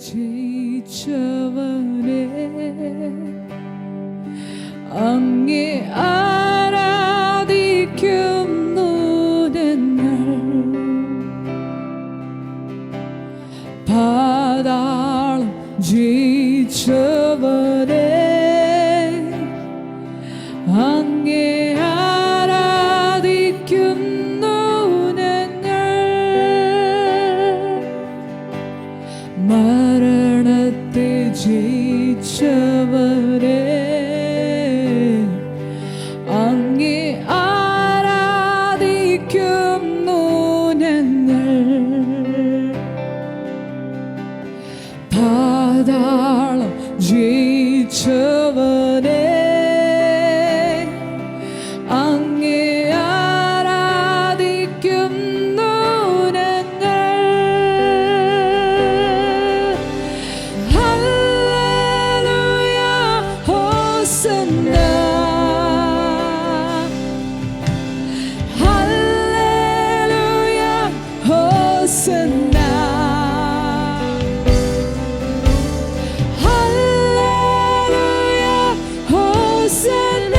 ജയിച്ചവനെ അങ്ങേ ആരാധിക്കുന്നു ഞങ്ങൾ. പാതാളം ജയിച്ചവനെ അങ്ങേ ആരാധിക്കുന്നു ഞങ്ങൾ. മരണത്തെ ജയിച്ചവനെ അങ്ങേ ആരാധിക്കുന്നു ഞങ്ങൾ. പാതാളം ജയിച്ചവനെ അങ്ങേ ആരാധിക്കുന്നു ഞങ്ങൾ. ഹല്ലേലൂയ ഹോസന്ന, ഹല്ലേലൂയ ഹോസന്ന, ഹല്ലേലൂയ ഹോസന്ന,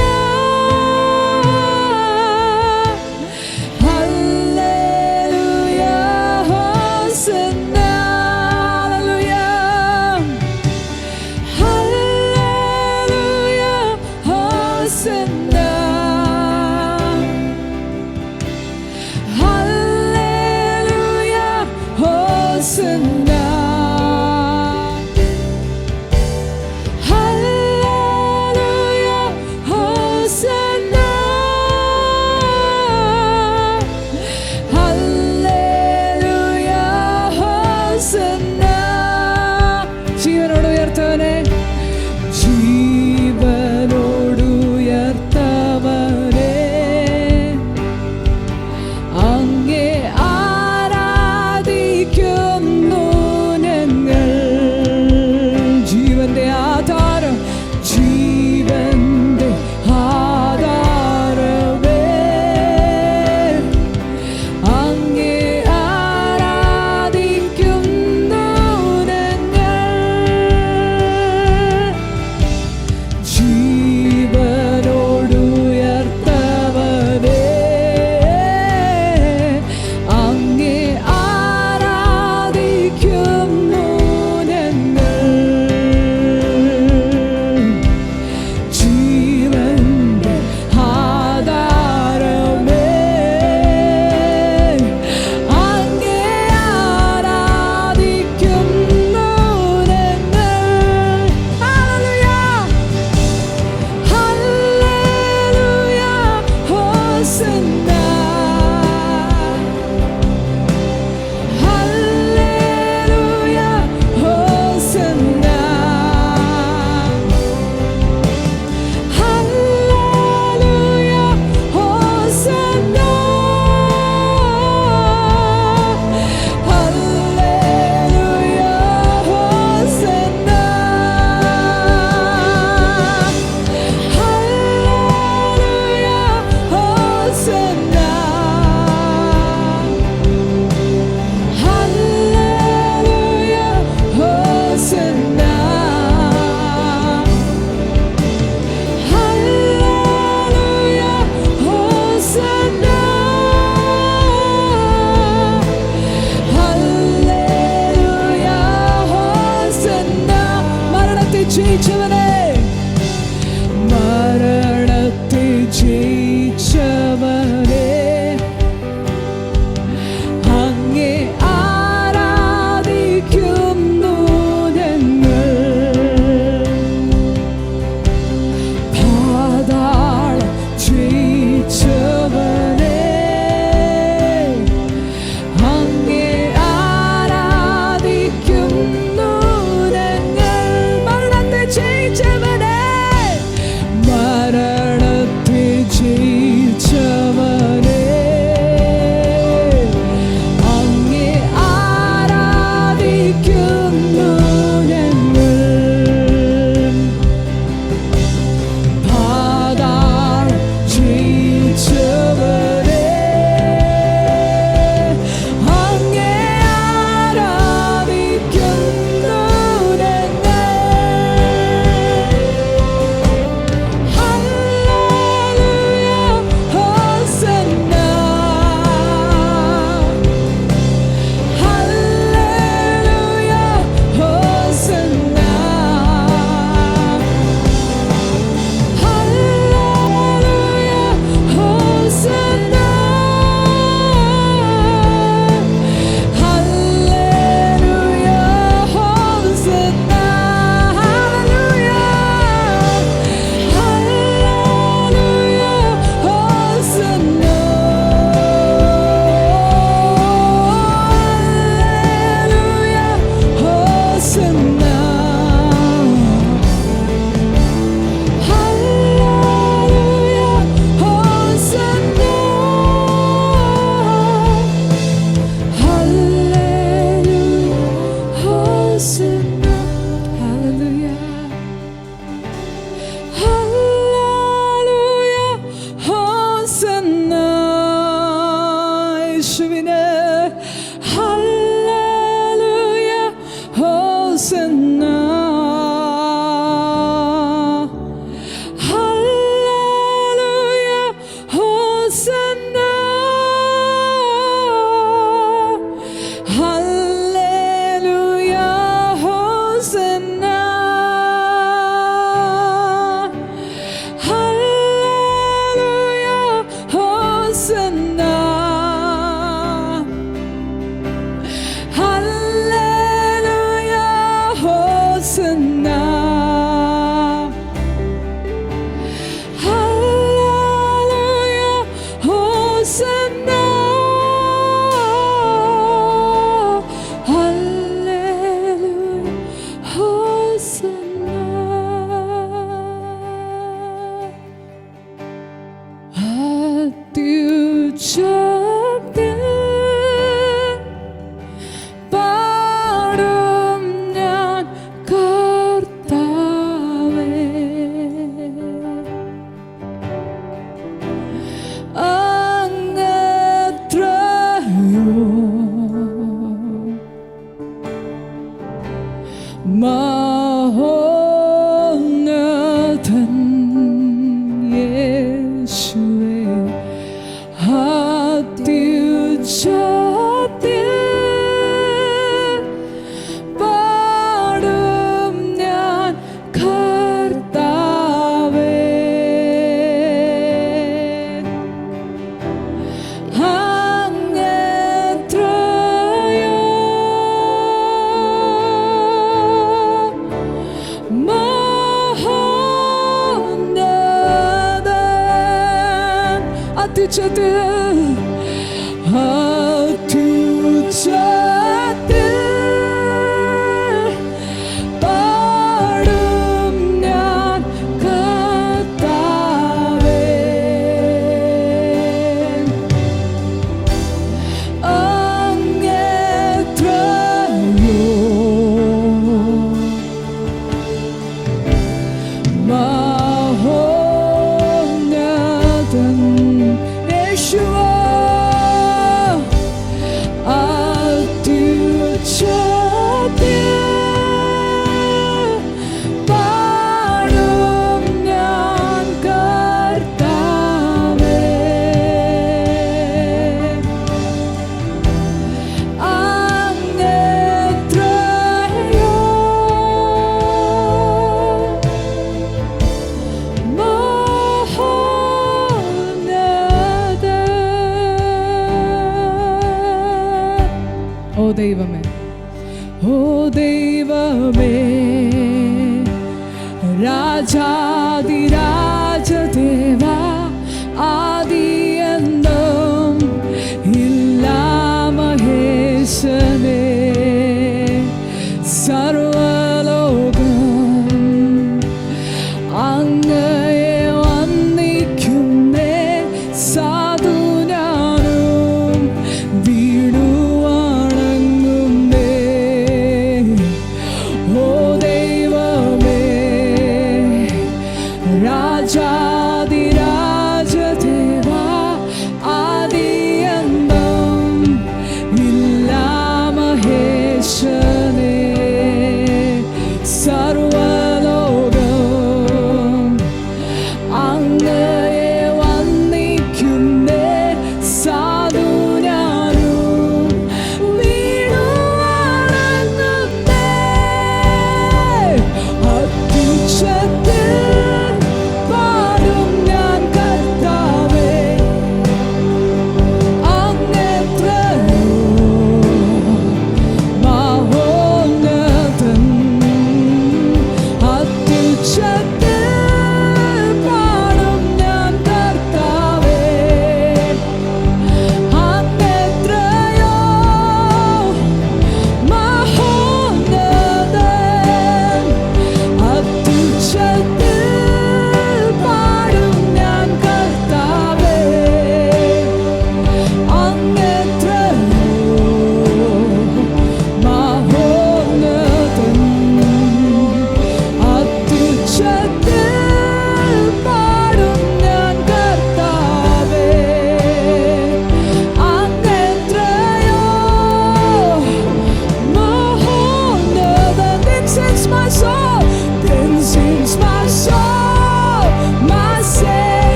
ഹല്ലേലൂയ ഹോസന്ന, ഹല്ലേലൂയ ഹോസന്ന, ഹല്ലേലൂയ ഹോസന്ന, ഹല്ലേലൂയ ഹോസന്ന, ഹല്ലേലൂയ ഹോസന്ന. ജീവനോട് ഉയർത്തവനെ, ജീവനോട് ഉയർത്തവനെ അങ്ങേ ആരാധിക്കുന്നു ഞങ്ങൾ. ജീവന്റെ ആധാരം, ജീവന്റെ ആധാരമേ അങ്ങേ ആരാധിക്കുന്നു ഞങ്ങൾ. ജീവനോട് ഉയർത്തവനെ അങ്ങേ ആരാധിക്കുന്നു ഞങ്ങൾ. ജീവന്റെ ആധാരമേ അങ്ങേ ആരാധിക്കുന്നു ഞങ്ങൾ. ഹല്ലേലൂയ, ഹല്ലേലൂയ ഹോസന്ന, ഹല്ലേലൂയ ഹോസന്ന, ഹല്ലേലൂയ ഹോസന്ന, ഹല്ലേലൂയ ഹോസന്ന, ഹല്ലേലൂയ ഹോസന്ന, ഹല്ലേലൂയ ഹോസന്ന, ഹല്ലേലൂയ ഹോസന്ന, ഹല്ലേലൂയ ഹോസന്ന. മരണത്തെ ജയിച്ചവനെ, മരണത്തെ ജയിച്ചവനെ അങ്ങേ ആരാധിക്കുന്നു ഞങ്ങൾ. പാതാളം ജയിച്ചവനെ അങ്ങേ ആരാധിക്കുന്നു ഞങ്ങൾ. മരണത്തെ ജയിച്ച മഹോന്നതൻ യേശുവേ അത്യുച്ചത്തിൽ പാടും ഞാൻ കർത്താവേ. അത്യുച്ചത്തിൽ പാടും ഞാൻ കർത്താവേ. അങ്ങെത്രയോ മഹോന്നതൻ യേശുവേ അത്യുച്ചത്തിൽ പാടും ഞാൻ കർത്താവേ. അങ്ങെത്രയോ ഓ ദൈവമേ, ഓ ദൈവമേ, രാജാധിരാജദേവ ആദിയന്തം ഇല്ലാ മഹേശനേ, സർവലോകം അങ്ങയെ വന്ദിക്കുന്നേ. സാധു ഞാനും വീണു വണങ്ങുന്നേ. ഓ ദൈവമേ, രാജ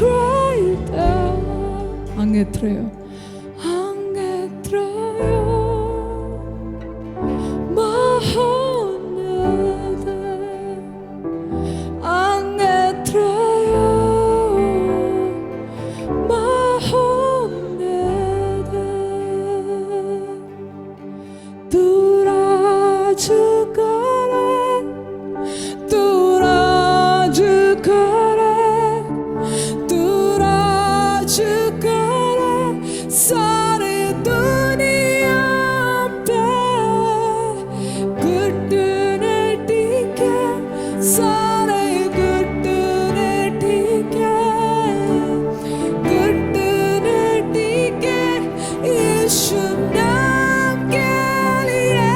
cried out. അങ്ങെത്രയോ അങ്ങെത്രയോ മഹോന്നത അങ്ങെത്രയോ മഹോന്നത तू राज करे तू राज करे तू राज करे सारे दुनिया पे घुटने टिके सारे घुटने टिके घुटने टिके यीशु नाम के लिए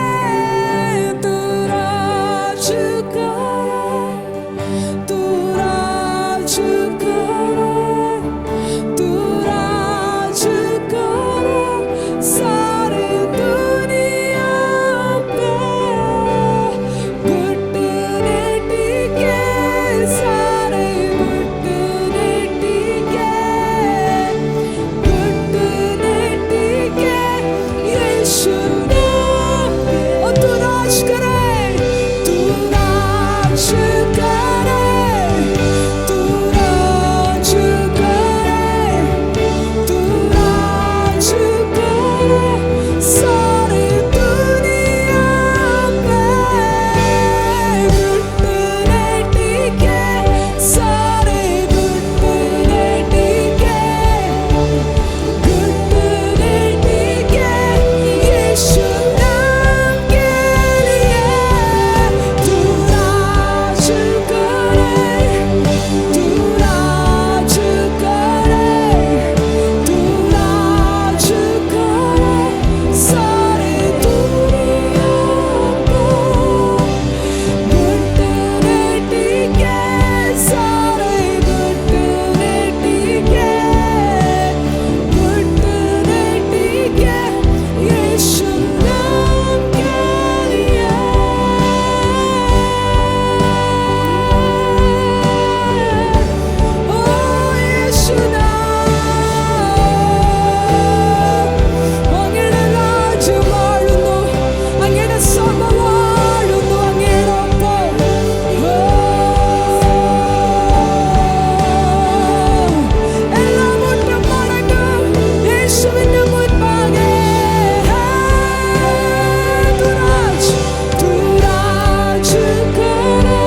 तू राज करे तू राज करे तू राज करे सारे दुनिया पे घुटने टिके सारे घुटने टिके घुटने टिके यीशु नाम और तू राज करे तू राज करे तू राज करे तू राज करे सारे दुनिया पे घुटने टिके सारे घुटने टिके घुटने टिके यीशु नाम के लिए तू राज करे तू राज करे तू राज करे सारे दुनिया पे घुटने टिके सारे घुटने टिके घुटने टिके यीशु नाम के लिए ओ यीशु नाम അങ്ങയുടെ രാജ്യം വാഴുന്നു അങ്ങയുടെ സഭ വാഴുന്നു അങ്ങയോടൊപ്പം എല്ലാം മുട്ടും മടങ്ങും യേശുവിന്റെ മുൻപാകെ तू राज करे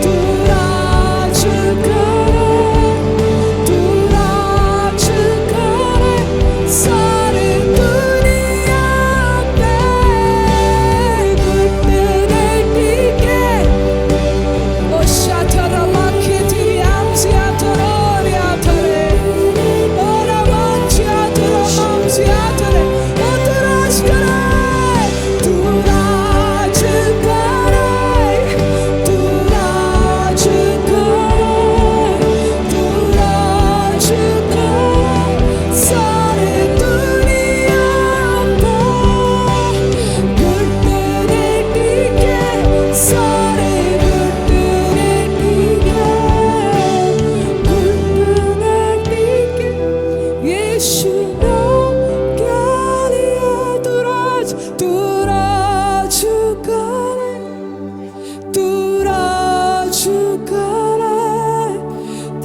तू राज करे तू राज करे सारे दुनिया पे घुटने टिके ओ शातरा माखिति आमसिया तोरिया तरे ओ रामचिया तोरा मामसिया तरे ओ तू राज करे तू राज करे तू राज करे तू राज करे सारे दुनिया पे घुटने टिके सारे घुटने टिके घुटने टिके यीशु नाम के लिए तू राज करे तू राज करे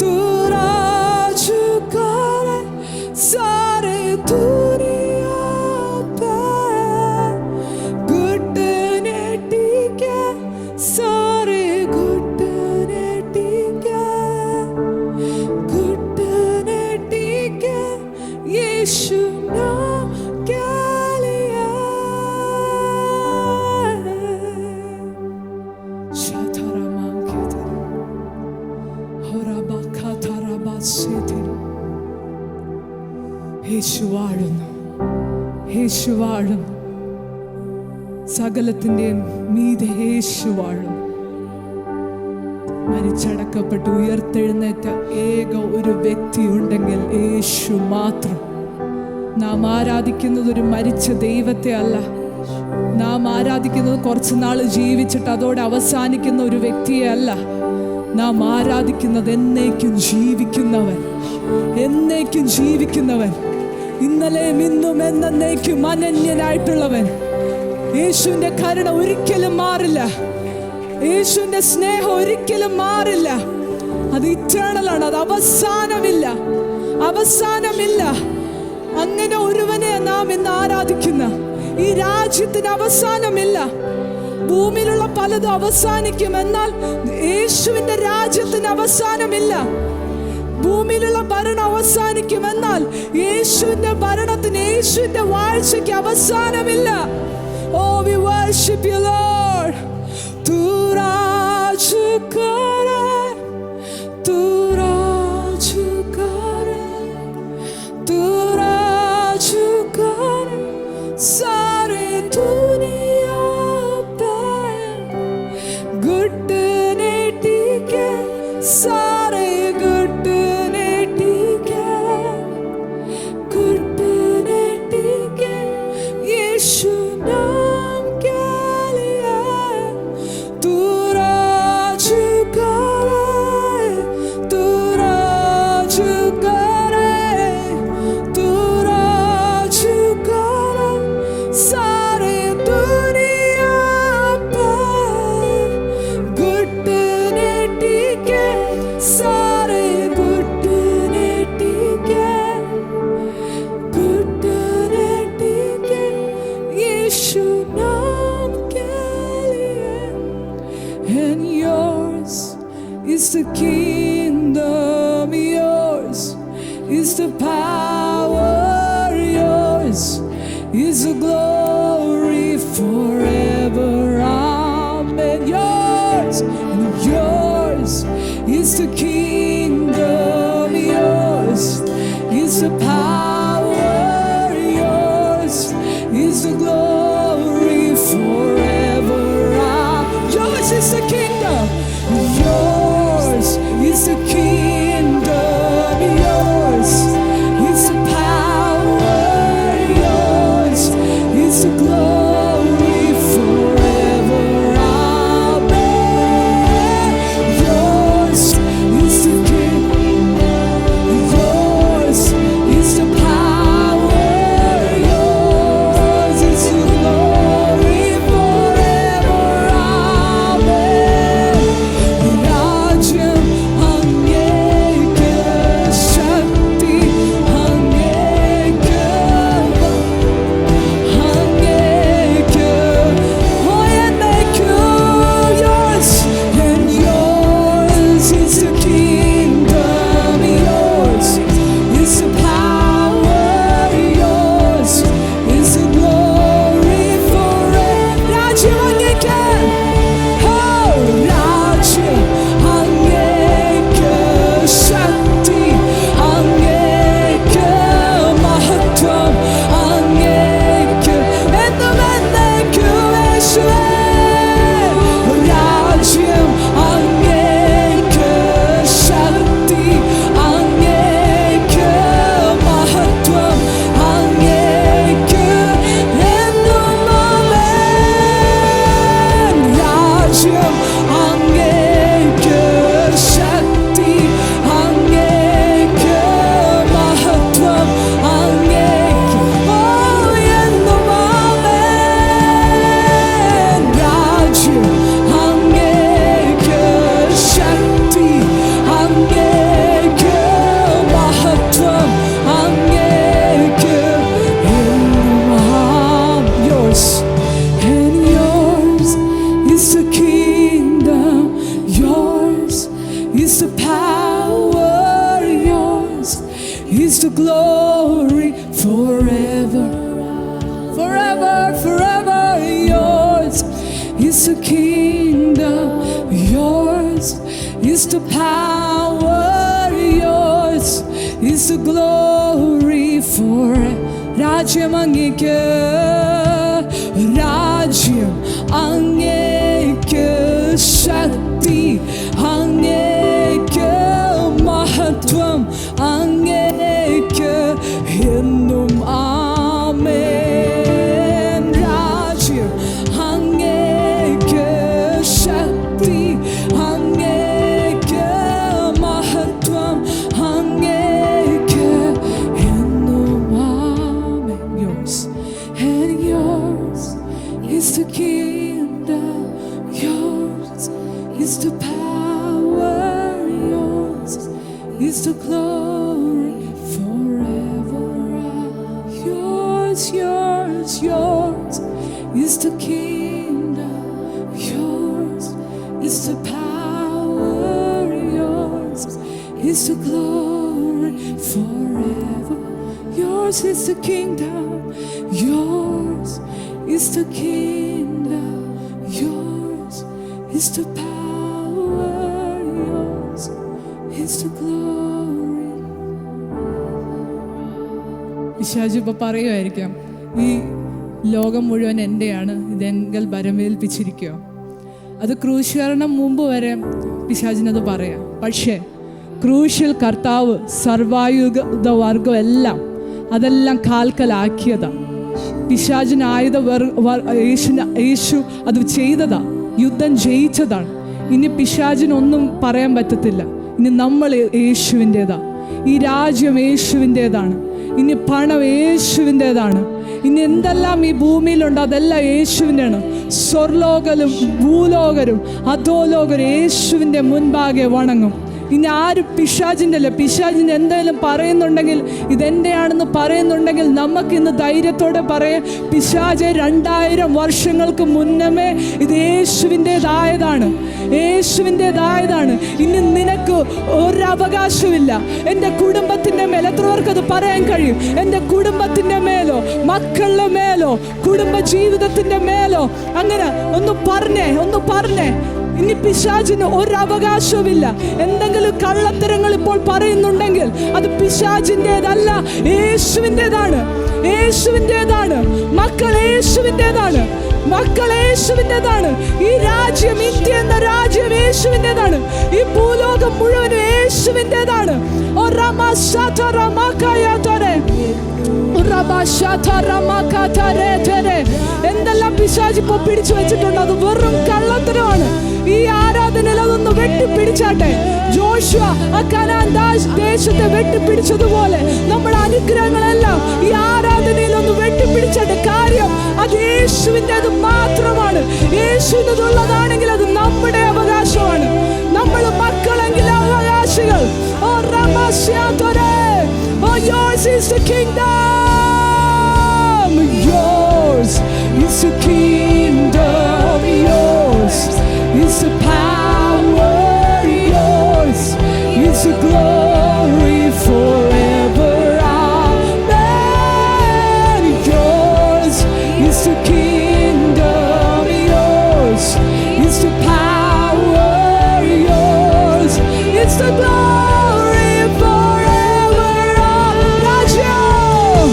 तू राज करे सारे दुनिया पे घुटने टिके सारे घुटने टिके घुटने टिके यीशु नाम के लिए शातरा मांकेते होराबा खाताराबा सेते യേശു വാഴുന്നു യേശു വാഴുന്നു സകലത്തിന്റെയും മീതെ യേശു വാഴുന്നു മരിച്ചടക്കപ്പെട്ട് ഉയർത്തെഴുന്നേറ്റ ഏക ഒരു വ്യക്തി ഉണ്ടെങ്കിൽ യേശു മാത്രം. നാം ആരാധിക്കുന്നത് ഒരു മരിച്ച ദൈവത്തെ അല്ല. നാം ആരാധിക്കുന്നത് കുറച്ച് നാൾ ജീവിച്ചിട്ട് അതോടെ അവസാനിക്കുന്ന ഒരു വ്യക്തിയെ അല്ല. നാം ആരാധിക്കുന്നത് എന്നേക്കും ജീവിക്കുന്നവൻ, എന്നേക്കും ജീവിക്കുന്നവൻ, ഇന്നലെയും ഇന്നും എന്നേക്കും അനന്യനായിട്ടുള്ളവൻ. യേശുവിൻ്റെ കരുണ ഒരിക്കലും മാറില്ല. യേശുവിൻ്റെ സ്നേഹം ഒരിക്കലും മാറില്ല. അത് ഇറ്റേണലാണ്. അത് അവസാനമില്ല, അവസാനമില്ല. അങ്ങനെ ഒരുവനെ നാം ഇന്ന് ആരാധിക്കുന്ന ഈ രാജ്യത്തിന് അവസാനമില്ല. ഭൂമിയിലുള്ള പലതും അവസാനിക്കും, എന്നാൽ യേശുവിൻ്റെ രാജ്യത്തിന് അവസാനമില്ല. ഭൂമിയിലുള്ള ഭരണം അവസാനിക്കും, എന്നാൽ യേശുവിൻ്റെ ഭരണത്തിന്, യേശുവിൻ്റെ വാഴ്ചയ്ക്ക് അവസാനമില്ല. Oh, we worship you, Lord. Tu raju kare, tu raju kare, tu raju kare, sare duniya pe gutne tike, sare gutne tike, gutne tike, Yeshu naam ke liye tu raju kare, tu raju kare, tu raju kare, sare duniya pe gutne tike, sare gutne tike, gutne tike, Yeshu naam ke liye. And yours is the kingdom, yours is the power, yours is the glory forever. Amen. Yours, and yours is the kingdom, yours is the power, yours is the glory forever. Yours is the kingdom, yours is the kingdom, yours is the power, yours is the glory forever. Amen. Yours is the kingdom, yours is the power, yours is the glory forever. Amen. Rajyam angeke shakti angeke angeke oyeneke. Yours, and yours is the kingdom, yours is the power, yours is the glory forever. Rajyam angeke, oh, Rajyam angeke shakti angeke mahatvam angeke endum ennekku Yeshuve. Rajyam angeke shakti angeke mahatvam angeke endum. Amen. Rajyam angeke shakti angeke mahatvam angeke oh endum. Amen. Rajyam angeke shakti angeke mahatvam angeke endum. Yours, and yours is the kingdom, yours is the power, yours is the glory forever, forever, forever. Yours is the kingdom, yours is the power, yours is the glory forever. Rajyam angeke, Rajyam angeke shakti angeke mahatvam angeke endum. Amen. Rajyam angeke shakti angeke is the glory forever. Yours, yours, yours is the kingdom. Yours is the power. Yours is the glory forever. Yours is the kingdom. Yours is the kingdom. Yours is the power. Yours is the glory. പിശാച് ഇപ്പൊ പറയുമായിരിക്കാം, ഈ ലോകം മുഴുവൻ എൻ്റെയാണ്, ഇതെങ്കിൽ ഭരമേൽപ്പിച്ചിരിക്കുക. അത് ക്രൂശീകരണം മുമ്പ് വരെ പിശാചിനത് പറയാം. പക്ഷേ ക്രൂശിൽ കർത്താവ് സർവായുധ വർഗം എല്ലാം അതെല്ലാം കാൽക്കലാക്കിയതാ. പിശാചിന് യേശു അത് ചെയ്തതാ, യുദ്ധം ജയിച്ചതാണ്. ഇനി പിശാചിനൊന്നും പറയാൻ പറ്റത്തില്ല. ഇനി നമ്മൾ യേശുവിൻ്റെതാ, ഈ രാജ്യം യേശുവിൻ്റെതാണ്, ഇനി പണം യേശുവിൻ്റെതാണ്, ഇനി എന്തെല്ലാം ഈ ഭൂമിയിലുണ്ട് അതെല്ലാം യേശുവിൻ്റെയാണ്. സ്വർലോകരും ഭൂലോകരും അധോലോകരും യേശുവിൻ്റെ മുൻപാകെ വണങ്ങും. ഇനി ആരും പിശാചിൻ്റെ അല്ല. പിശാചിന് എന്തെങ്കിലും പറയുന്നുണ്ടെങ്കിൽ, ഇതെൻ്റെയാണെന്ന് പറയുന്നുണ്ടെങ്കിൽ നമുക്കിന്ന് ധൈര്യത്തോടെ പറയാം, പിശാച് 2000 വർഷങ്ങൾക്ക് മുന്നമേ ഇത് യേശുവിൻ്റെതായതാണ്, യേശുവിൻ്റെതായതാണ്. ഇനി നിനക്ക് ഒരവകാശമില്ല. എൻ്റെ കുടുംബത്തിൻ്റെ മേൽ എത്ര പേർക്ക് അത് പറയാൻ കഴിയും? എൻ്റെ കുടുംബത്തിൻ്റെ മേലോ, മക്കളുടെ മേലോ, കുടുംബ ജീവിതത്തിൻ്റെ മേലോ, അങ്ങനെ ഒന്ന് പറഞ്ഞേ. ഇനി പിശാചിന് ഒരവകാശവുമില്ല. എന്തെങ്കിലും കള്ളത്തരങ്ങൾ ഇപ്പോൾ പറയുന്നുണ്ടെങ്കിൽ അത് പിശാചിൻ്റെതല്ല, യേശുവിൻ്റെതാണ്. യേശുവിൻ്റെതാണ്. മക്കൾ യേശുവിൻ്റെതാണ്. ഈ രാജ്യം, ഇന്ത്യ എന്ന രാജ്യം യേശുവിൻ്റെതാണ്. ഈ ഭൂലോകം മുഴുവൻ യേശുവിൻ്റെതാണ്. എന്തെല്ലാം പിശാച് ഇപ്പൊ പിടിച്ചു വെച്ചിട്ടുണ്ട്, അത് വെറും കള്ളത്തരമാണ്. ഈ ആരാധനയിൽ അതൊന്ന് വെട്ടിപ്പിടിച്ചാട്ടെ. ജോഷുവ ആ കനാൻ ദേശത്തെ വെട്ടിപ്പിടിച്ചതുപോലെ നമ്മുടെ അനുഗ്രഹങ്ങളെല്ലാം ഈ ആരാധനയിൽ ഒന്ന് വെട്ടിപ്പിടിച്ചാട്ടെ. കാര്യം അത് യേശുവിൻ്റെത് മാത്രമാണ്. യേശുവിൻ്റെതുള്ളതാണെങ്കിൽ അത് നമ്മുടെ അവകാശമാണ്. നമ്മൾ മക്കളെങ്കിൽ അവകാശികൾ. Yours is the kingdom. Yours is the kingdom. Yours is the power. Yours is the glory forever. Amen. Yours is the kingdom. Yours is the power. Yours is the glory forever. Rajam.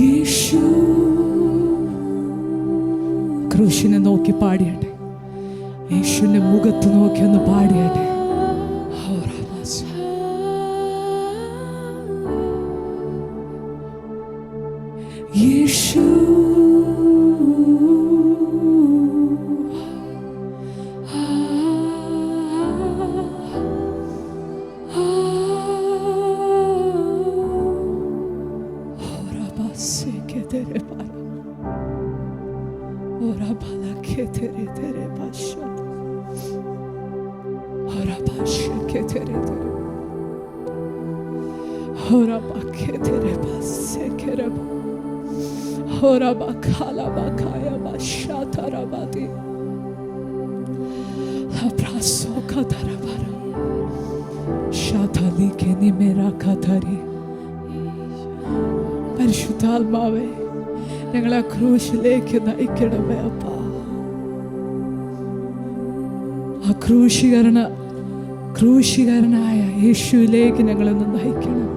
യേശു ക്രൂശിനെ നോക്കി പാടിയട്ടെ, യേശുവിന്റെ മുഖത്ത് നോക്കി ഒന്ന് പാടിയട്ടെ. യേശു പരിശുദ്ധാത്മാവേ, ഞങ്ങളെ ക്രൂശിലേക്ക് നയിക്കണമേ അപ്പ. ആ ക്രൂശീകരനായ യേശുവിലേക്ക് ഞങ്ങളൊന്ന് നയിക്കണം.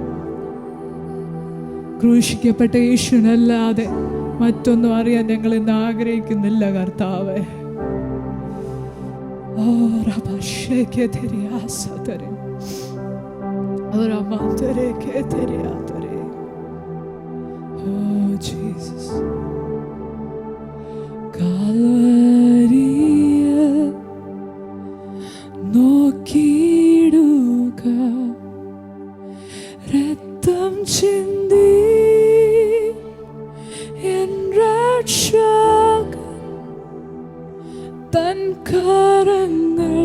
ക്രൂശിക്കപ്പെട്ട യേശുവിനല്ലാതെ മറ്റൊന്നും അറിയാൻ ഞങ്ങൾ ഇന്ന് ആഗ്രഹിക്കുന്നില്ല കർത്താവേ. നോക്കിയിടുക, രക്തം ചിന്തി എൻ രക്ഷകൻ തൻ കരങ്ങൾ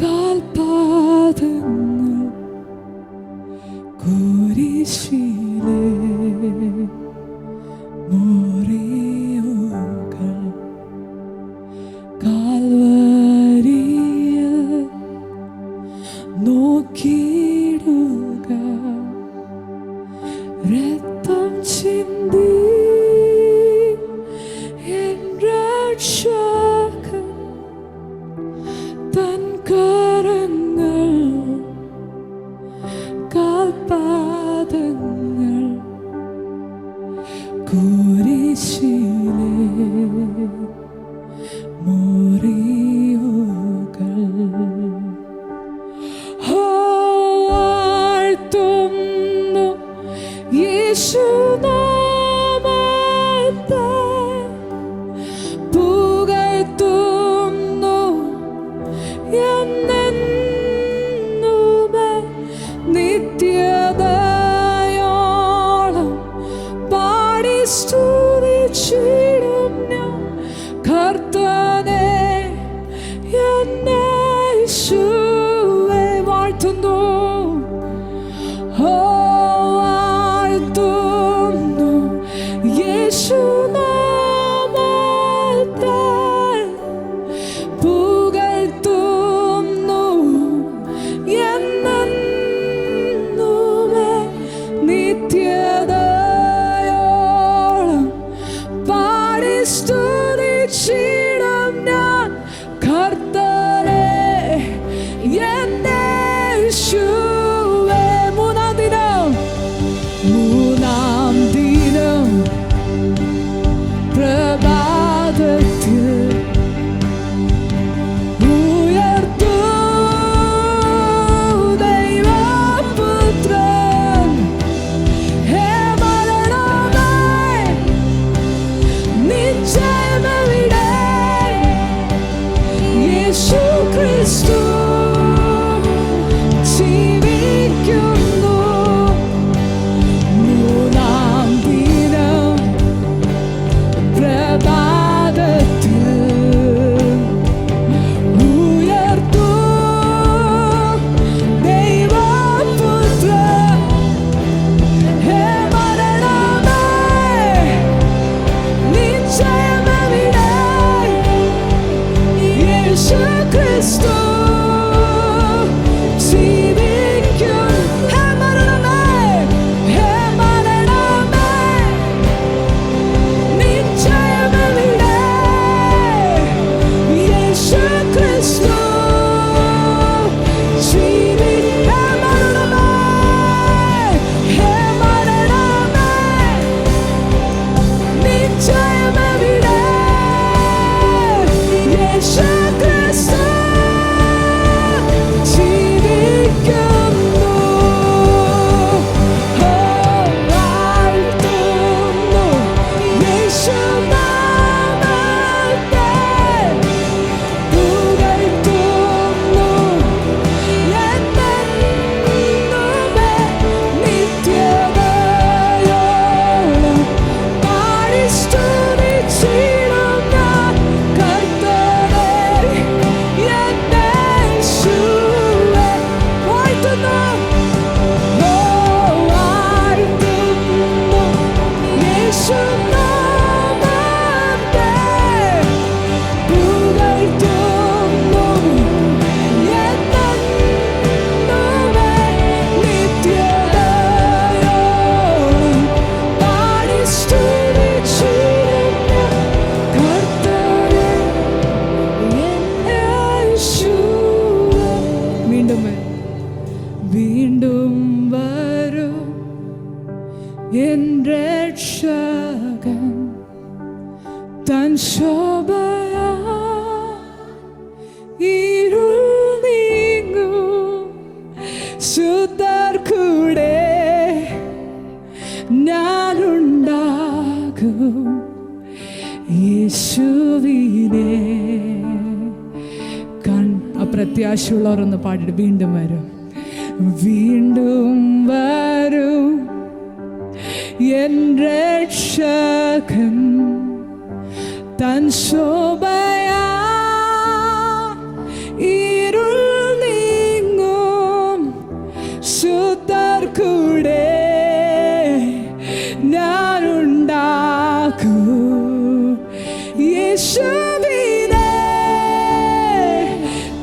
കാൽപാദങ്ങൾ കുരിശിലെ മുറിവുകൾ കാൽവരിയിൽ നോക്കിയിടുക, രക്തം ചിന്തി എൻ രക്ഷകൻ തൻ കരങ്ങൾ കാൽപാദങ്ങൾ കുരിശിലെ മുറിവുകൾ വാഴ്ത്തുന്നു യേശുനാമത്തെ, പുകഴ്ത്തുന്നു എന്നെന്നുമേ നിത്യതയോളം പാടി സ്തുതിച്ചിടും ഞാൻ കർത്താനെ എന്നെ യേശുവേ. വാഴ്ത്തുന്നു, വാഴ്ത്തുന്നു യേശുനാമത്തെ, പുകഴ്ത്തുന്നു എന്നെന്നുമേ നിത്യതയോളം പാടി സ്തുതിച്ചിടും ഞാൻ കർത്താനെ എന്നെ യേശുവേ. മൂന്നാം ദിനം പ്രഭാതത്തിൽ ഉയർത്തു ദൈവപുത്രൻ. ഹേ മരണമേ, നിശ്ചയമെവിടെ? യേശു ക്രിസ്തു ജീവിക്കുന്നു. മൂന്നാം ദിനം പ്രഭാതത്തിൽ ഉയർത്തു ദൈവപുത്രൻ. ഹേ മരണമേ, നിശ്ചയമെവിടെ? യേശു ക്രിസ്തു ജീവിക്കും. ഹേ മരണമേ, ഹേ മരണമേ, നിശ്ചയ തൻ ശോഭയാ ഇരുൾ നീങ്ങും ശുദ്ധർ കൂടെ ഞാനുണ്ടാകും യേശുവിനെ അപ്രത്യാശയുള്ളവരൊന്ന് പാടിയിട്ട് വീണ്ടും വരും. വീണ്ടും വരും എൻ രക്ഷകൻ തൻ ശോഭയാ ഇരുൾ നീങ്ങും ശുദ്ധർ കൂടെ ഞാനുണ്ടാക്കൂ യേശുവിനെ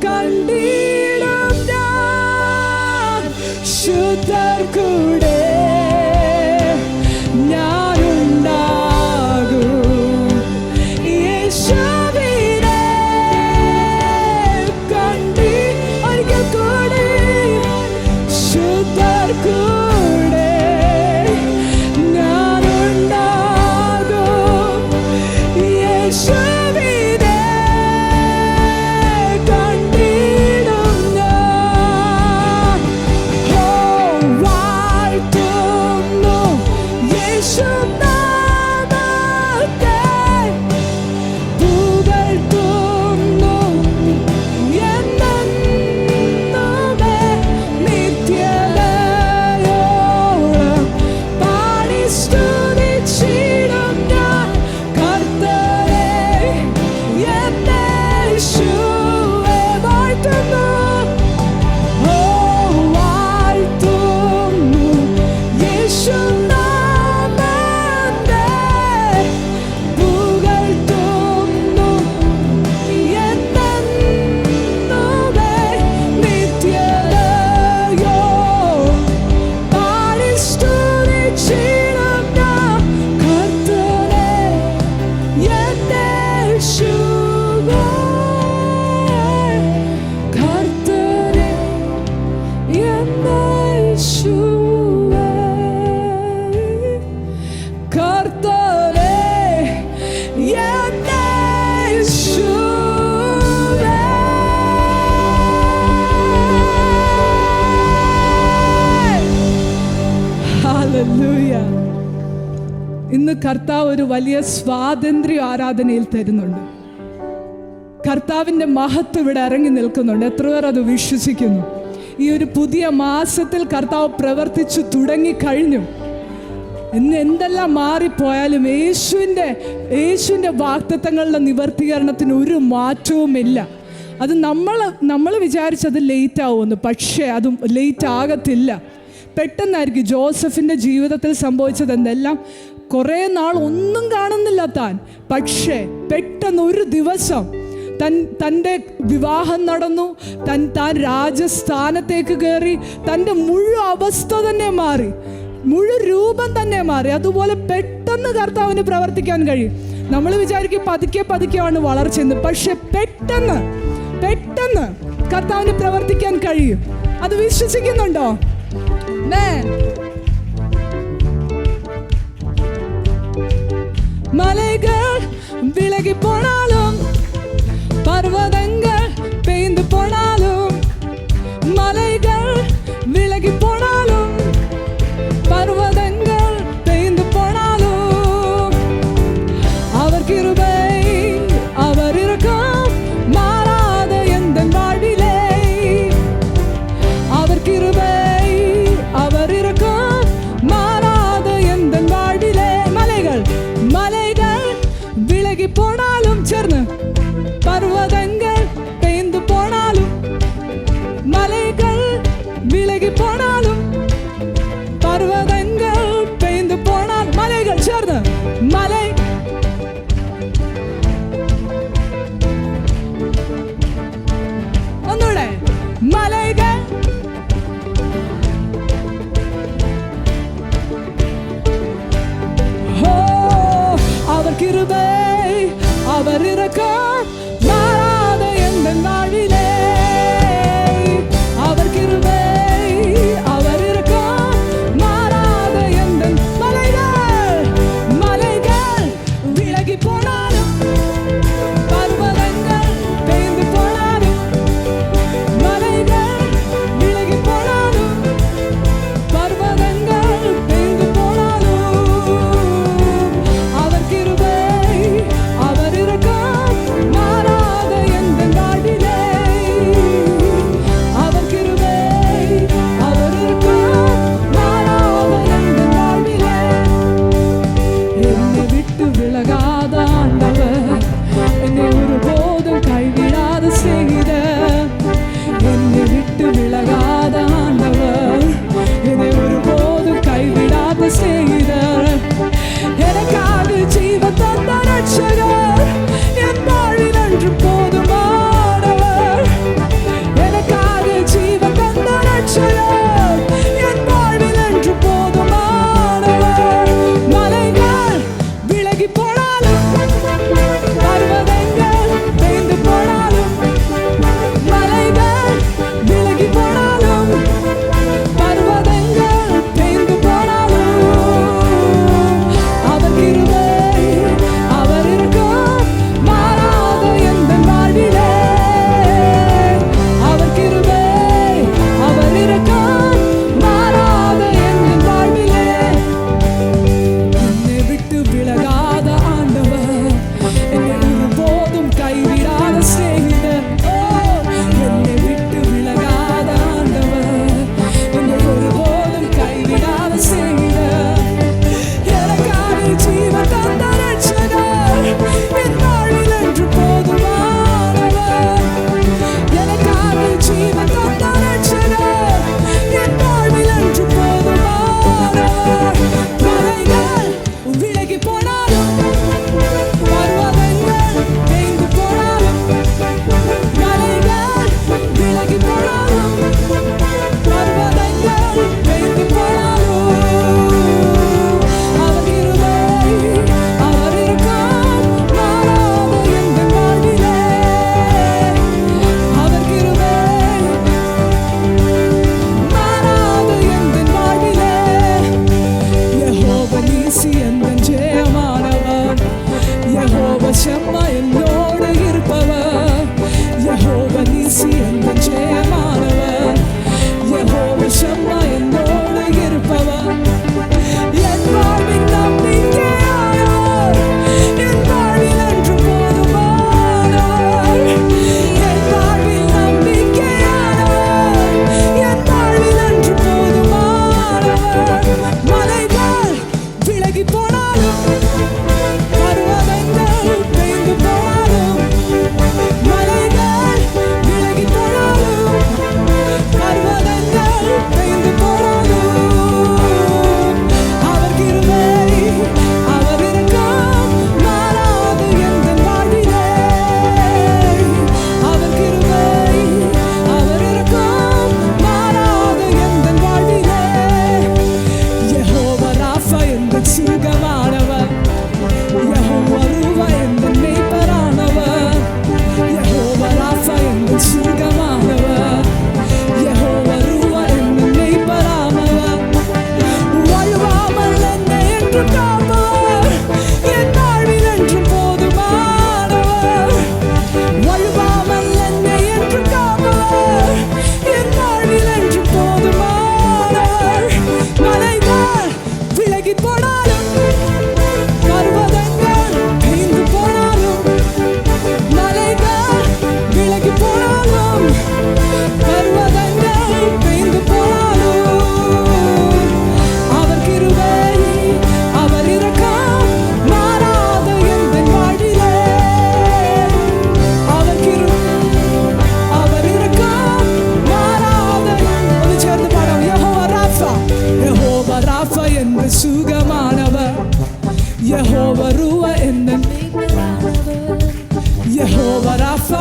കണ്ടിടും ഞാൻ ശുദ്ധർ കൂടെ ഇന്ന് കർത്താവ് ഒരു വലിയ സ്വാതന്ത്ര്യ ആരാധനയിൽ തരുന്നുണ്ട്. കർത്താവിൻ്റെ മഹത്വം ഇവിടെ ഇറങ്ങി നിൽക്കുന്നുണ്ട്. എത്ര പേർ അത് വിശ്വസിക്കുന്നു? ഈ ഒരു പുതിയ മാസത്തിൽ കർത്താവ് പ്രവർത്തിച്ചു തുടങ്ങിക്കഴിഞ്ഞു. ഇന്ന് എന്തെല്ലാം മാറിപ്പോയാലും യേശുവിൻ്റെ വാഗ്ദത്തങ്ങളുടെ നിവർത്തീകരണത്തിന് ഒരു മാറ്റവുമില്ല. അത് നമ്മൾ വിചാരിച്ചത് ലേറ്റ് ആവുമെന്ന്, പക്ഷേ അതും ലേറ്റ് ആകത്തില്ല. പെട്ടെന്നായിരിക്കും. ജോസഫിൻ്റെ ജീവിതത്തിൽ സംഭവിച്ചത് എന്തെല്ലാം? കുറേ നാൾ ഒന്നും കാണുന്നില്ല താൻ, പക്ഷേ പെട്ടെന്ന് ഒരു ദിവസം തൻ്റെ വിവാഹം നടന്നു, താൻ രാജസ്ഥാനത്തേക്ക് കയറി, തൻ്റെ മുഴുവൻ അവസ്ഥ തന്നെ മാറി, മുഴുവൻ രൂപം തന്നെ മാറി. അതുപോലെ പെട്ടെന്ന് കർത്താവിന് പ്രവർത്തിക്കാൻ കഴിയും. നമ്മൾ വിചാരിക്കും പതുക്കെ പതുക്കെയാണ് വളർച്ചയെന്ന്, പക്ഷെ പെട്ടെന്ന് കർത്താവിന് പ്രവർത്തിക്കാൻ കഴിയും. അത് വിശ്വസിക്കുന്നുണ്ടോ? മലകൾ വിലകി പോണാലും പർവ്വതങ്ങൾ പെയ്തു പോണാലും, മലകൾ വിലകി പോണാലും പർവ്വതങ്ങൾ പെയ്തു പോണാലും, അവർ കിരുബൈ അവർ ഇറക്കം മാറാതെ എന്തൻ വാഴിലേ, അവർ കിരുബൈ അവർ ഇറക്കം മാറാതെ എന്തൻ വാഴിലേ. മലകൾ വിലകി പോണാലും, ചേർന്ന് പർവ്വതങ്ങൾ പെയ്തു പോണാലും, മലകൾ വിലകി പോണാലും പർവ്വതങ്ങൾ പെയ്തു പോണാൽ, മലകൾ ചേർന്ന് ഒന്നുകൂടെ മലകൾ അവർ കിരുബൈ അവർ ഇറക്കം മാറാതെ എന്തൻ വാഴിലേ, അവർ കിരുബൈ അവർ ഇറക്കം മാറാതെ എന്തൻ. മലകൾ വിലകി പോണാലും യഹോവ റാഫ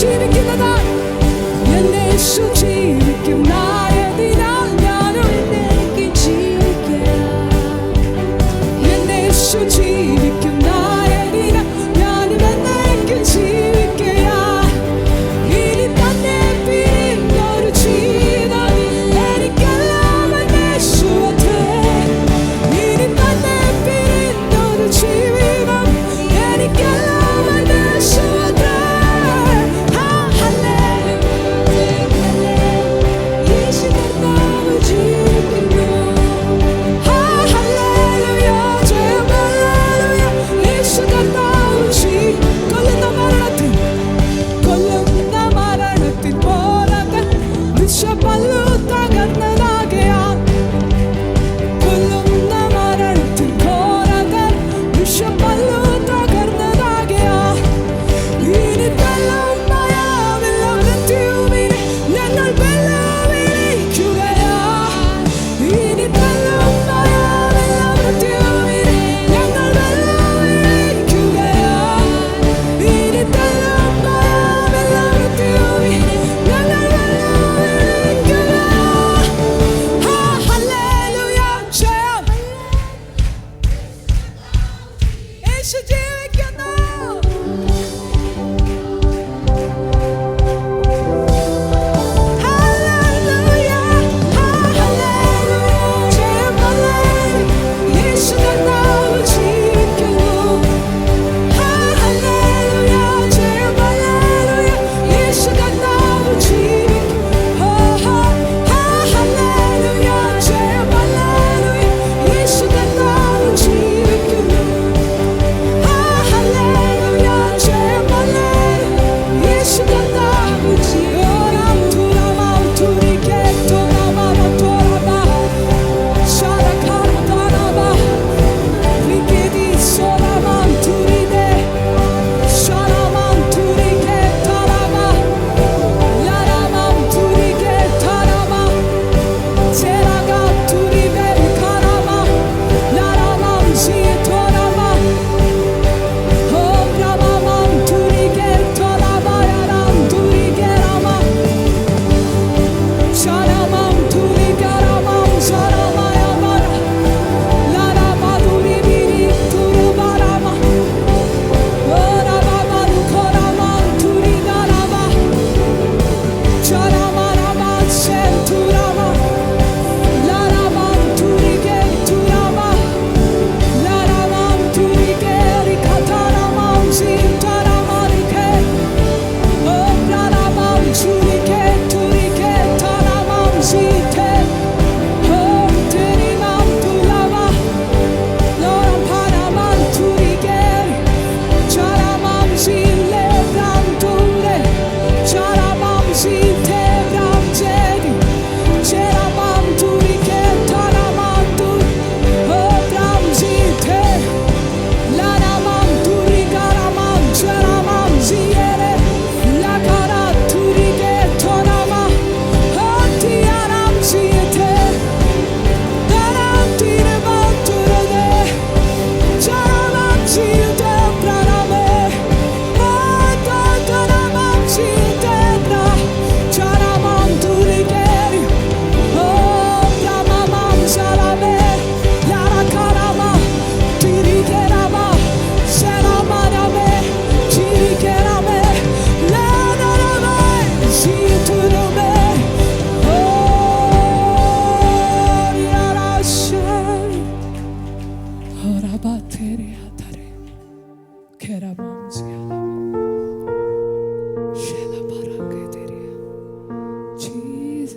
ജീവിക്കുന്നതാ എന്നെ ജീവിക്കും നായകൻ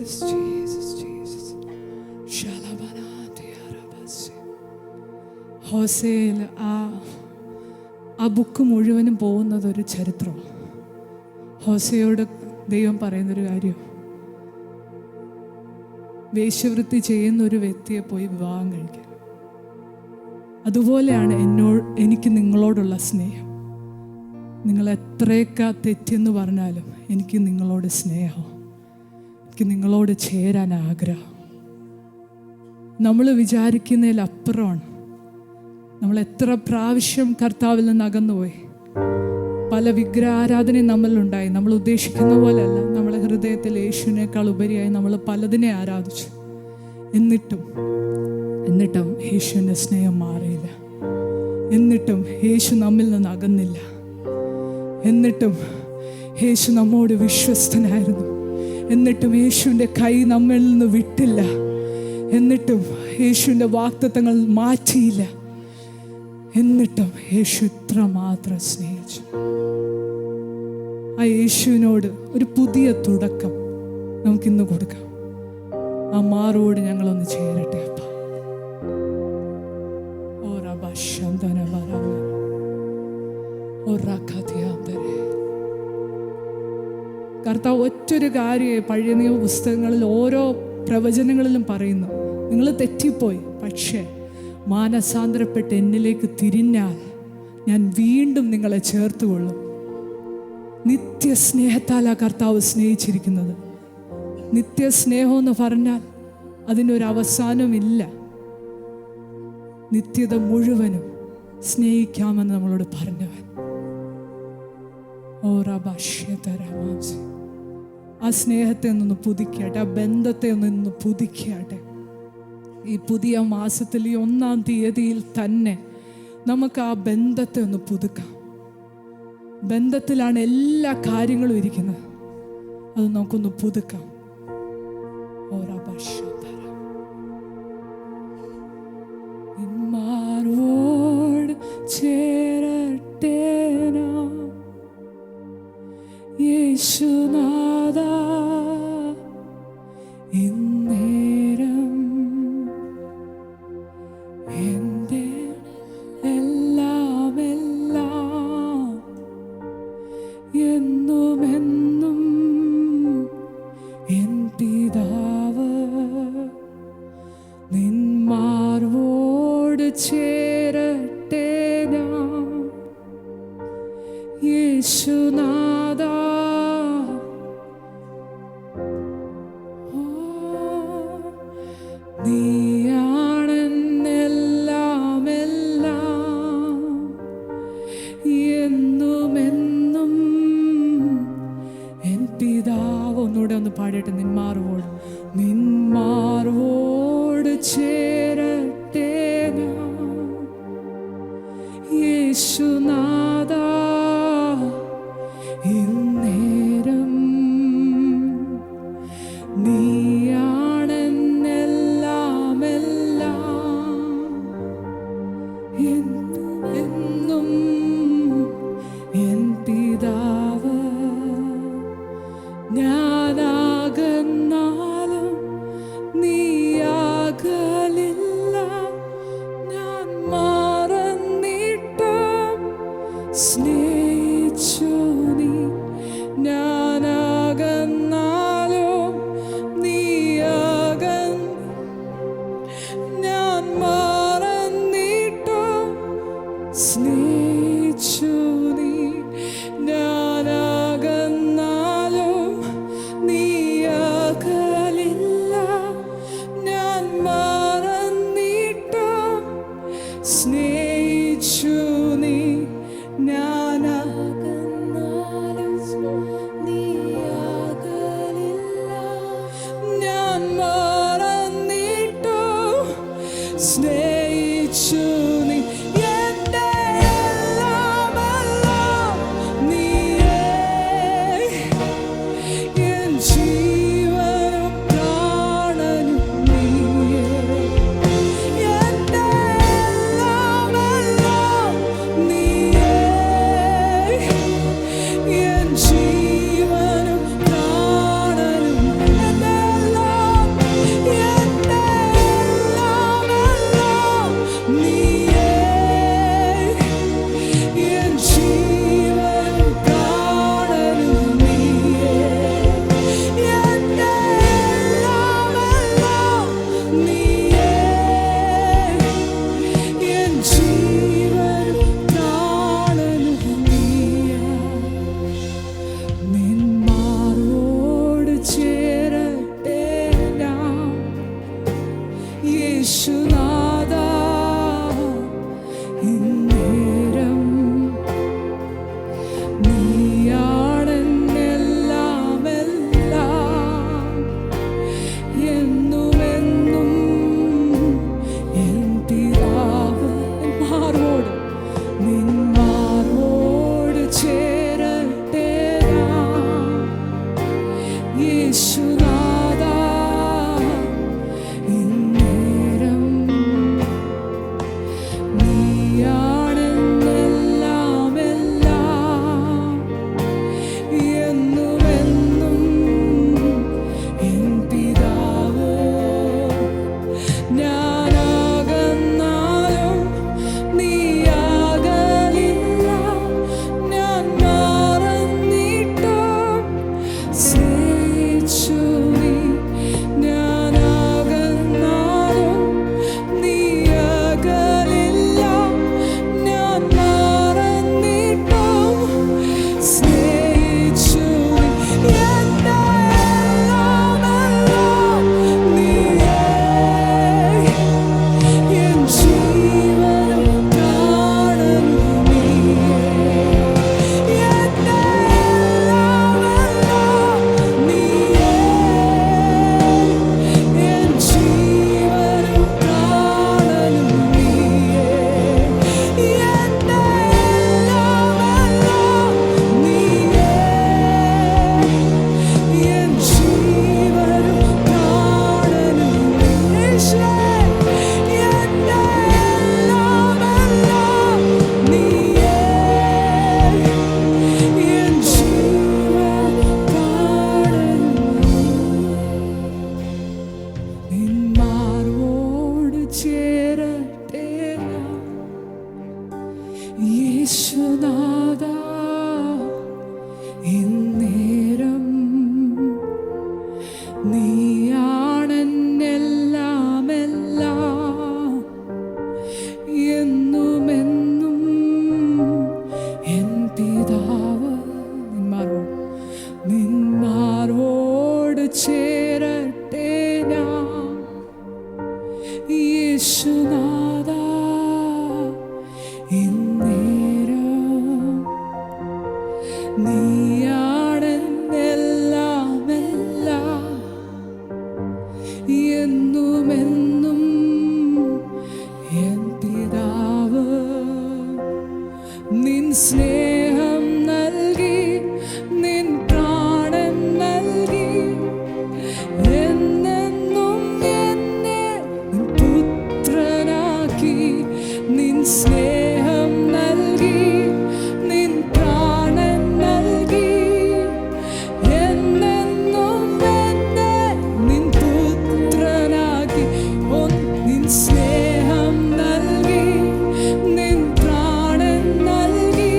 ജീസസ് ജീസസ് ജീസസ്. ഹോസേയിൽ ആ ബുക്ക് മുഴുവനും പോകുന്നത് ഒരു ചരിത്രം. ഹോസയോട് ദൈവം പറയുന്നൊരു കാര്യം, വേശ്യവൃത്തി ചെയ്യുന്ന ഒരു വ്യക്തിയെ പോയി വിവാഹം കഴിക്കുക. അതുപോലെയാണ് എനിക്ക് നിങ്ങളോടുള്ള സ്നേഹം. നിങ്ങൾ എത്രയൊക്കെ തെറ്റെന്ന് പറഞ്ഞാലും എനിക്ക് നിങ്ങളോട് സ്നേഹം, എനിക്ക് നിങ്ങളോട് ചേരാൻ ആഗ്രഹം. നമ്മൾ വിചാരിക്കുന്നതിലപ്പുറമാണ്. നമ്മൾ എത്ര പ്രാവശ്യം കർത്താവിൽ നിന്ന് അകന്നുപോയി. പല വിഗ്രഹാരാധനയും നമ്മളിലുണ്ടായി. നമ്മൾ ഉദ്ദേശിക്കുന്ന പോലെയല്ല. നമ്മളെ ഹൃദയത്തിൽ യേശുവിനേക്കാൾ ഉപരിയായി നമ്മൾ പലതിനെ ആരാധിച്ചു. എന്നിട്ടും യേശുവിൻ്റെ സ്നേഹം മാറിയില്ല. എന്നിട്ടും യേശു നമ്മിൽ നിന്ന് അകന്നില്ല. എന്നിട്ടും യേശു നമ്മോട് വിശ്വസ്തനായിരുന്നു. എന്നിട്ടും യേശുവിൻ്റെ കൈ നമ്മിൽ നിന്ന് വിട്ടില്ല. എന്നിട്ടും യേശുവിൻ്റെ വാഗ്ദത്തങ്ങൾ മാറ്റിയില്ല. എന്നിട്ടും യേശു ഇത്ര മാത്രം സ്നേഹിച്ചു. ആ യേശുവിനോട് ഒരു പുതിയ തുടക്കം നമുക്കിന്ന് കൊടുക്കാം. ആ മാറോട് ഞങ്ങളൊന്ന് ചേരട്ടെ. അപ്പ കർത്താവ് ഒറ്റൊരു കാര്യം പഴയ നിയമ പുസ്തകങ്ങളിൽ ഓരോ പ്രവചനങ്ങളിലും പറയുന്നു, നിങ്ങൾ തെറ്റിപ്പോയി, പക്ഷേ മാനസാന്തരപ്പെട്ട് എന്നിലേക്ക് തിരിഞ്ഞാൽ ഞാൻ വീണ്ടും നിങ്ങളെ ചേർത്തുകൊള്ളും. നിത്യസ്നേഹത്താൽ ആ കർത്താവ് സ്നേഹിച്ചിരിക്കുന്നത്. നിത്യസ്നേഹം എന്ന് പറഞ്ഞാൽ അതിനൊരവസാനമില്ല. നിത്യത മുഴുവനും സ്നേഹിക്കാമെന്ന് നമ്മളോട് പറഞ്ഞവൻ. ആ സ്നേഹത്തെ ഒന്നൊന്ന് പുതുക്കിയാട്ടെ, ആ ബന്ധത്തെ ഒന്നൊന്ന് പുതുക്കിയാട്ടെ. ഈ പുതിയ മാസത്തിൽ ഈ 1-ാം തീയതിയിൽ തന്നെ നമുക്ക് ആ ബന്ധത്തെ ഒന്ന് പുതുക്കാം. ബന്ധത്തിലാണ് എല്ലാ കാര്യങ്ങളും ഇരിക്കുന്നത്. അത് നമുക്കൊന്ന് പുതുക്കാം. മാറോട് ചേരട്ടെ യേശുനാഥ, ഇന്നേരം എൻ്റെ എല്ലാം എല്ലാം എന്നുമെന്നും എൻ പിതാവ് നിന്മാർവോട് ചേരട്ടെ ഞാൻ യേശുനാഥ. നീയാണെന്നെല്ലാം എല്ലാം എന്നുമെന്നും എൻ പിതാവ്. ഒന്നുകൂടെ ഒന്ന് പാടിയിട്ട്, നിന്മാർവോട് ചേരട്ടെ ഞാൻ യേശുനാഥ, ഇന്നേരം നീയാണെന്നെല്ലാം എല്ലാം എന്നും എൻ പിതാവ്. ഞാനാകന്നാലും നീയാകലില്ല, ഞാൻ മറന്നിട്ടും സ്നേഹിച്ചു നീ. ഞാനാകന്നാലും നീ നീയാണെന്നെല്ലാം എല്ലാം എന്നുമെന്നും എൻ പിതാവ്. നിന്മാരോട് ചേരട്ടെ ഞാൻ യേശുനാഥ ഇന്നേരം. നീയാണെന്നെല്ലാം എല്ലാം എന്നുമെന്നും എൻ പിതാവ്. നിൻ സ്നേഹം നൽകി, നിൻ പ്രാണൻ നൽകി, എന്നെന്നും എന്നെ നിൻ പുത്രനാക്കി. നിൻ സ്നേഹം നൽകി, നിൻ പ്രാണൻ നൽകി, എന്നെന്നും എന്നെ നിൻ പുത്രനാക്കി. നിൻ സ്നേഹം നൽകി, നിൻ പ്രാണൻ നൽകി,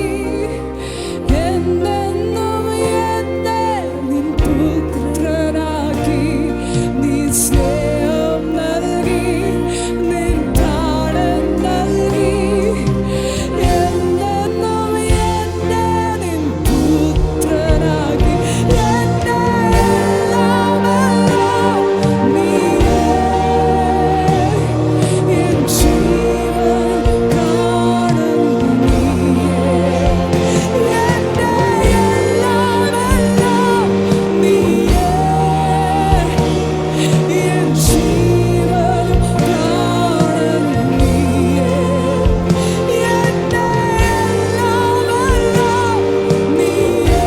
എന്നെന്നും എന്നെ നിൻ പുത്രനാക്കി. നിൻ സ്നേഹം നൽകി, നിൻ പ്രാണൻ നൽകി, എന്നെന്നും എന്നെ നിൻ പുത്രനാക്കി. എന്റെ എല്ലാം എല്ലാം നീയേ, എൻ ജീവൻ പ്രാണൻ നീയേ. എന്റെ എല്ലാം എല്ലാം നീയേ, എൻ ജീവൻ പ്രാണൻ നീയേ. എന്റെ എല്ലാം എല്ലാം നീയേ,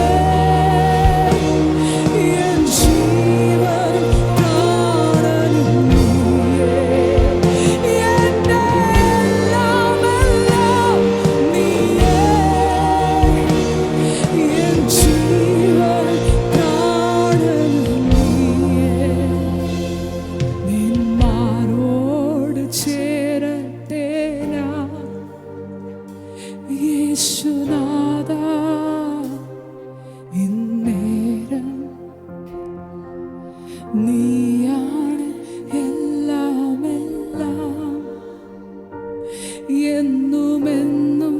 എൻ ജീവൻ പ്രാണൻ നീയേ. എന്റെ എല്ലാം എല്ലാം നീയേ, എൻ ജീവൻ പ്രാണൻ നീയേ. നിന്മാരോട് ചേരട്ടെ ഞാൻ യേശുനാഥ ഇന്നേരം. നീയാണ് എല്ലാം എല്ലാം എന്നുമെന്നും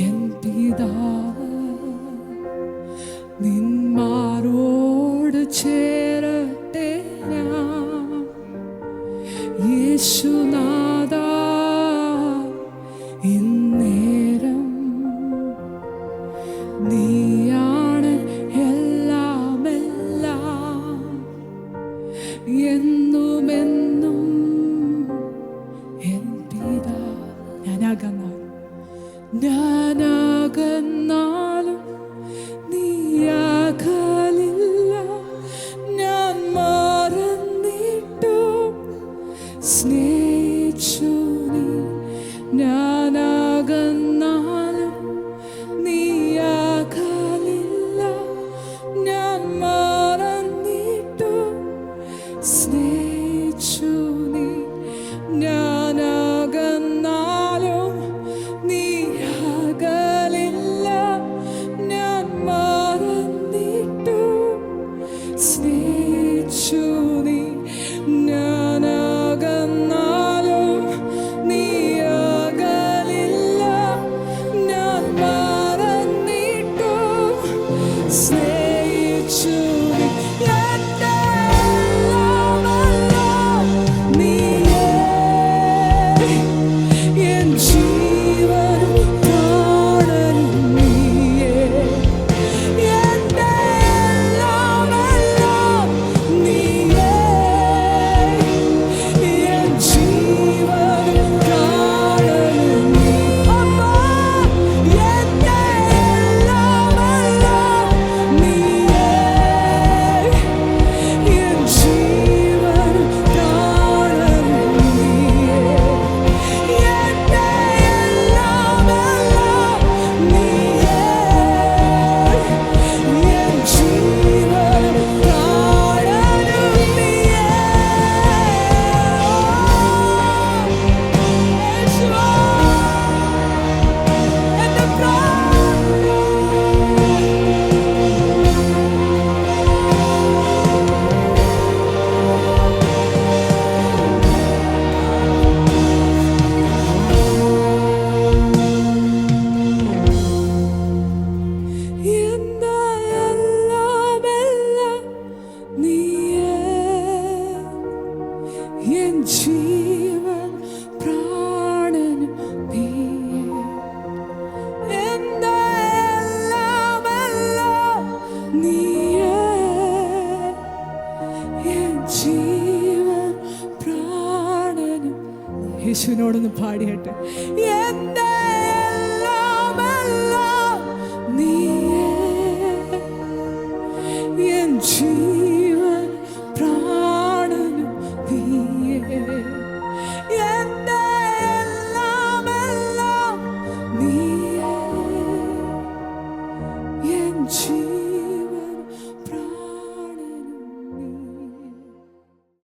എൻ പിതാവ്. നിന്മാരോട് ചേരട്ടെ ഞാൻ യേശുനാഥ ഇന്നേരം. നീയാണ് എല്ലാം എല്ലാം എന്നുമെന്നും എൻ പിതാവ്. ഞാനകന്നാലും നീ അകലില്ല. ഞാൻ മറന്നിട്ടും സ്നേഹിച്ചു നീ. ഞാനകന്നാലും നീ അകലില്ല. ഞാൻ മറന്നിട്ടും സ്നേഹിച്ചു നീ. ഞാനകന്നാലും നീ അകലില്ല. ഞാൻ മറന്നിട്ടും സ്നേഹിച്ചു നീ. ഞാനകന്നാലും നീ അകലില്ല. ഞാൻ മറന്നിട്ടും സ്നേഹിച്ചു നീ. എന്റെ എല്ലാം എല്ലാം നീയേ, എൻ ജീവൻ പ്രാണൻ നീയേ. എന്റെ എല്ലാം എല്ലാം നീയേ, എൻ ജീവൻ പ്രാണനും. യേശുവിനോടൊന്ന് പാടിയട്ടെ. എന്റെ